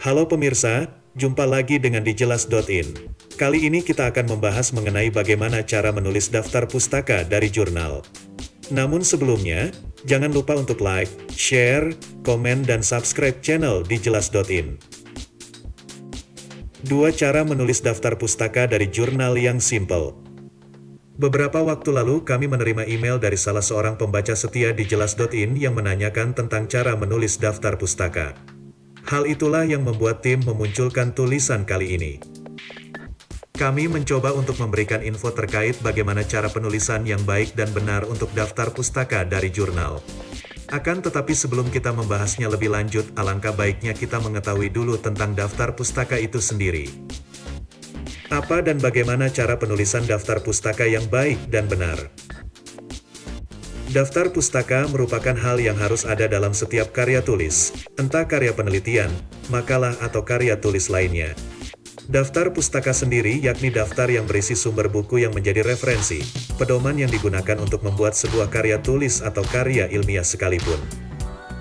Halo pemirsa, jumpa lagi dengan dijelas.in. Kali ini kita akan membahas mengenai bagaimana cara menulis daftar pustaka dari jurnal. Namun sebelumnya, jangan lupa untuk like, share, komen, dan subscribe channel dijelas.in. Dua cara menulis daftar pustaka dari jurnal yang simple. Beberapa waktu lalu kami menerima email dari salah seorang pembaca setia dijelas.in yang menanyakan tentang cara menulis daftar pustaka. Hal itulah yang membuat tim memunculkan tulisan kali ini. Kami mencoba untuk memberikan info terkait bagaimana cara penulisan yang baik dan benar untuk daftar pustaka dari jurnal. Akan tetapi sebelum kita membahasnya lebih lanjut, alangkah baiknya kita mengetahui dulu tentang daftar pustaka itu sendiri. Apa dan bagaimana cara penulisan daftar pustaka yang baik dan benar? Daftar pustaka merupakan hal yang harus ada dalam setiap karya tulis, entah karya penelitian, makalah atau karya tulis lainnya. Daftar pustaka sendiri yakni daftar yang berisi sumber buku yang menjadi referensi, pedoman yang digunakan untuk membuat sebuah karya tulis atau karya ilmiah sekalipun.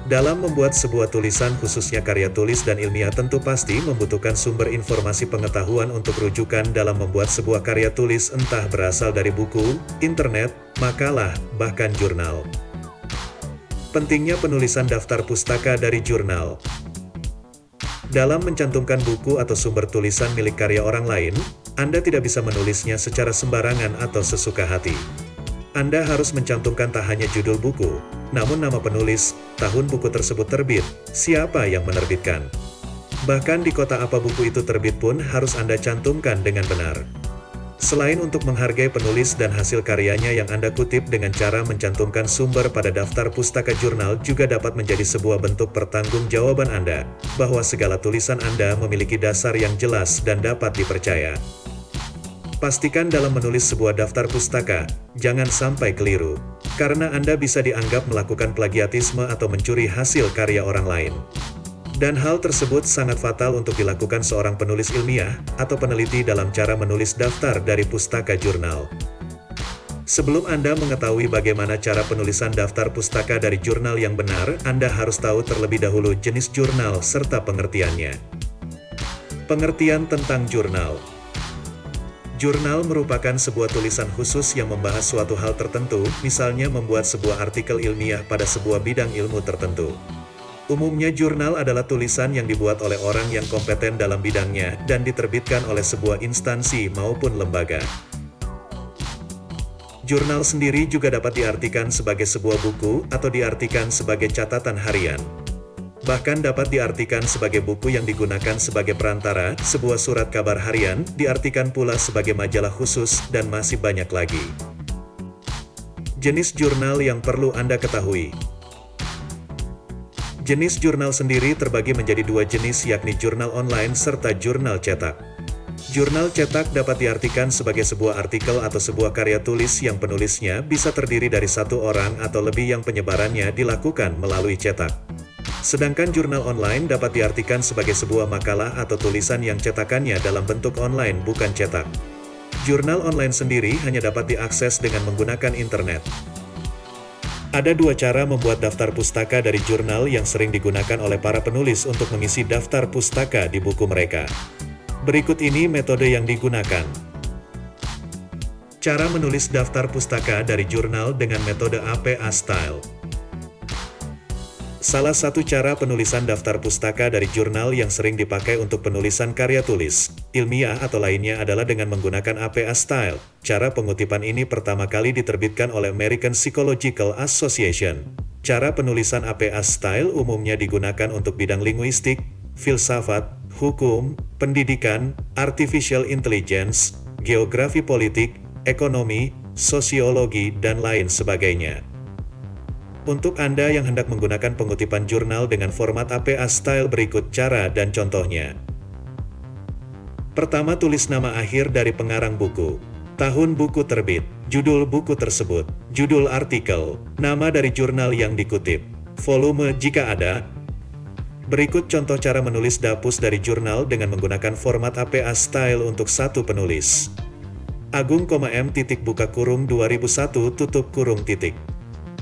Dalam membuat sebuah tulisan khususnya karya tulis dan ilmiah tentu pasti membutuhkan sumber informasi pengetahuan untuk rujukan dalam membuat sebuah karya tulis entah berasal dari buku, internet, makalah, bahkan jurnal. Pentingnya penulisan daftar pustaka dari jurnal. Dalam mencantumkan buku atau sumber tulisan milik karya orang lain, Anda tidak bisa menulisnya secara sembarangan atau sesuka hati. Anda harus mencantumkan tak hanya judul buku, namun nama penulis, tahun buku tersebut terbit, siapa yang menerbitkan. Bahkan di kota apa buku itu terbit pun harus Anda cantumkan dengan benar. Selain untuk menghargai penulis dan hasil karyanya yang Anda kutip dengan cara mencantumkan sumber pada daftar pustaka jurnal juga dapat menjadi sebuah bentuk pertanggungjawaban Anda, bahwa segala tulisan Anda memiliki dasar yang jelas dan dapat dipercaya. Pastikan dalam menulis sebuah daftar pustaka, jangan sampai keliru, karena Anda bisa dianggap melakukan plagiatisme atau mencuri hasil karya orang lain. Dan hal tersebut sangat fatal untuk dilakukan seorang penulis ilmiah atau peneliti dalam cara menulis daftar dari pustaka jurnal. Sebelum Anda mengetahui bagaimana cara penulisan daftar pustaka dari jurnal yang benar, Anda harus tahu terlebih dahulu jenis jurnal serta pengertiannya. Pengertian tentang jurnal. Jurnal merupakan sebuah tulisan khusus yang membahas suatu hal tertentu, misalnya membuat sebuah artikel ilmiah pada sebuah bidang ilmu tertentu. Umumnya jurnal adalah tulisan yang dibuat oleh orang yang kompeten dalam bidangnya dan diterbitkan oleh sebuah instansi maupun lembaga. Jurnal sendiri juga dapat diartikan sebagai sebuah buku atau diartikan sebagai catatan harian. Bahkan dapat diartikan sebagai buku yang digunakan sebagai perantara, sebuah surat kabar harian, diartikan pula sebagai majalah khusus, dan masih banyak lagi. Jenis jurnal yang perlu Anda ketahui. Jenis jurnal sendiri terbagi menjadi dua jenis yakni jurnal online serta jurnal cetak. Jurnal cetak dapat diartikan sebagai sebuah artikel atau sebuah karya tulis yang penulisnya bisa terdiri dari satu orang atau lebih yang penyebarannya dilakukan melalui cetak. Sedangkan jurnal online dapat diartikan sebagai sebuah makalah atau tulisan yang cetakannya dalam bentuk online bukan cetak. Jurnal online sendiri hanya dapat diakses dengan menggunakan internet. Ada dua cara membuat daftar pustaka dari jurnal yang sering digunakan oleh para penulis untuk mengisi daftar pustaka di buku mereka. Berikut ini metode yang digunakan. Cara menulis daftar pustaka dari jurnal dengan metode APA Style. Salah satu cara penulisan daftar pustaka dari jurnal yang sering dipakai untuk penulisan karya tulis, ilmiah atau lainnya adalah dengan menggunakan APA Style. Cara pengutipan ini pertama kali diterbitkan oleh American Psychological Association. Cara penulisan APA Style umumnya digunakan untuk bidang linguistik, filsafat, hukum, pendidikan, artificial intelligence, geografi politik, ekonomi, sosiologi, dan lain sebagainya. Untuk Anda yang hendak menggunakan pengutipan jurnal dengan format APA Style berikut cara dan contohnya. Pertama, tulis nama akhir dari pengarang buku, tahun buku terbit, judul buku tersebut, judul artikel, nama dari jurnal yang dikutip, volume jika ada. Berikut contoh cara menulis dapus dari jurnal dengan menggunakan format APA Style untuk satu penulis. Agung, M. buka kurung 2001 tutup kurung titik.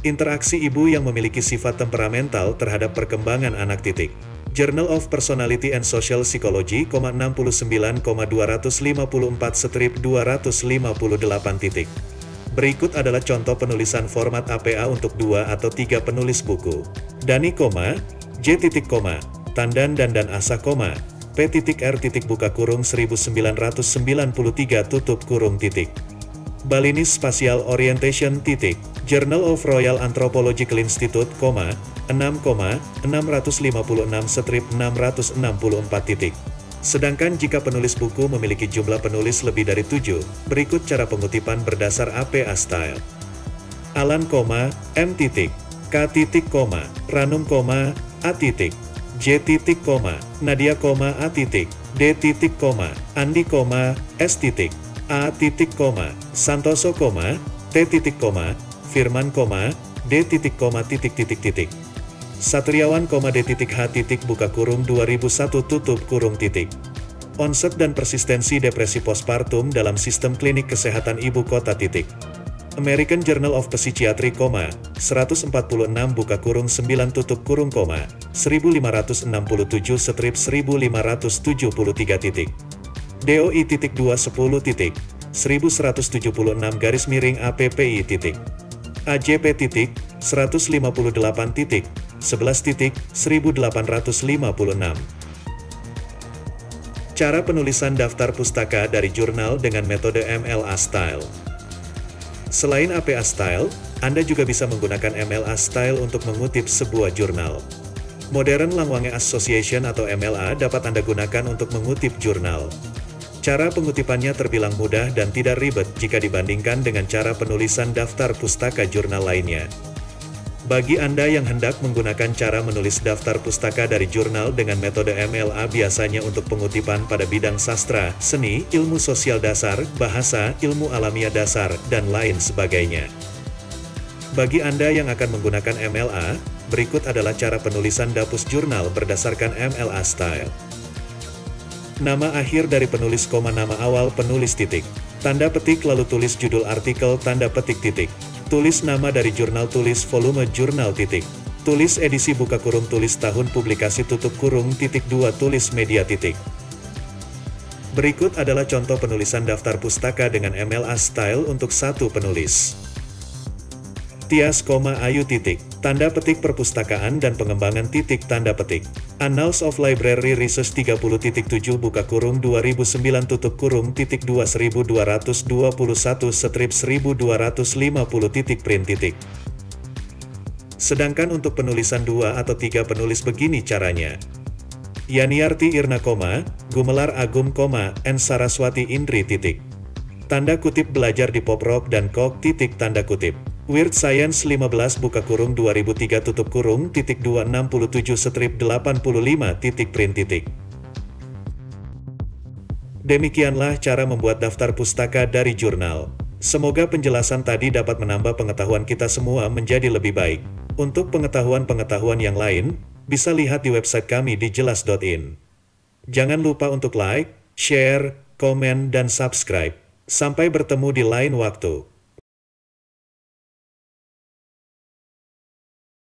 Interaksi ibu yang memiliki sifat temperamental terhadap perkembangan anak titik. Journal of Personality and Social Psychology, 69,254-258 titik. Berikut adalah contoh penulisan format APA untuk 2 atau 3 penulis buku. Dani, J. Tandan dan Asa, P.R. buka kurung 1993 tutup kurung titik. Balinese Spatial Orientation Journal of Royal Anthropological Institute, 6,656-664 titik. Sedangkan jika penulis buku memiliki jumlah penulis lebih dari 7, berikut cara pengutipan berdasar APA style. Alan, M. K. Ranum, A. J. Nadia, A. D. Andi, S. A. Santoso, T. Firman, D. Satriawan, D. buka kurung 2001 tutup kurung titik. Onset dan persistensi depresi postpartum dalam sistem klinik kesehatan ibu kota titik. American Journal of Psychiatry, 146 buka kurung 9 tutup kurung, 1567-1573 titik. DOI .210 1176 garis miring APPI titik. AJP titik 158 titik 11 titik 1856. Cara penulisan daftar pustaka dari jurnal dengan metode MLA Style. Selain APA Style, Anda juga bisa menggunakan MLA Style untuk mengutip sebuah jurnal. Modern Language Association atau MLA dapat Anda gunakan untuk mengutip jurnal. Cara pengutipannya terbilang mudah dan tidak ribet jika dibandingkan dengan cara penulisan daftar pustaka jurnal lainnya. Bagi Anda yang hendak menggunakan cara menulis daftar pustaka dari jurnal dengan metode MLA biasanya untuk pengutipan pada bidang sastra, seni, ilmu sosial dasar, bahasa, ilmu alamiah dasar, dan lain sebagainya. Bagi Anda yang akan menggunakan MLA, berikut adalah cara penulisan dapus jurnal berdasarkan MLA Style. Nama akhir dari penulis, nama awal penulis titik. Tanda petik lalu tulis judul artikel tanda petik titik. Tulis nama dari jurnal, tulis volume jurnal titik. Tulis edisi buka kurung, tulis tahun publikasi tutup kurung titik 2 tulis media titik. Berikut adalah contoh penulisan daftar pustaka dengan MLA Style untuk satu penulis. Tias, Ayu titik. Tanda petik perpustakaan dan pengembangan titik tanda petik. Annals of Library Research 30.7 buka kurung 2009 tutup kurung titik 2221 strip 1250 titik print titik. Sedangkan untuk penulisan 2 atau 3 penulis begini caranya. Yaniarti Irna, Gumelar Agum, N. Saraswati Indri titik. Tanda kutip belajar di pop rock dan kok titik tanda kutip. Weird Science 15 buka kurung 2003 tutup kurung titik 267 strip 85 titik print titik. Demikianlah cara membuat daftar pustaka dari jurnal. Semoga penjelasan tadi dapat menambah pengetahuan kita semua menjadi lebih baik. Untuk pengetahuan-pengetahuan yang lain, bisa lihat di website kami di jelas.in. Jangan lupa untuk like, share, komen, dan subscribe. Sampai bertemu di lain waktu.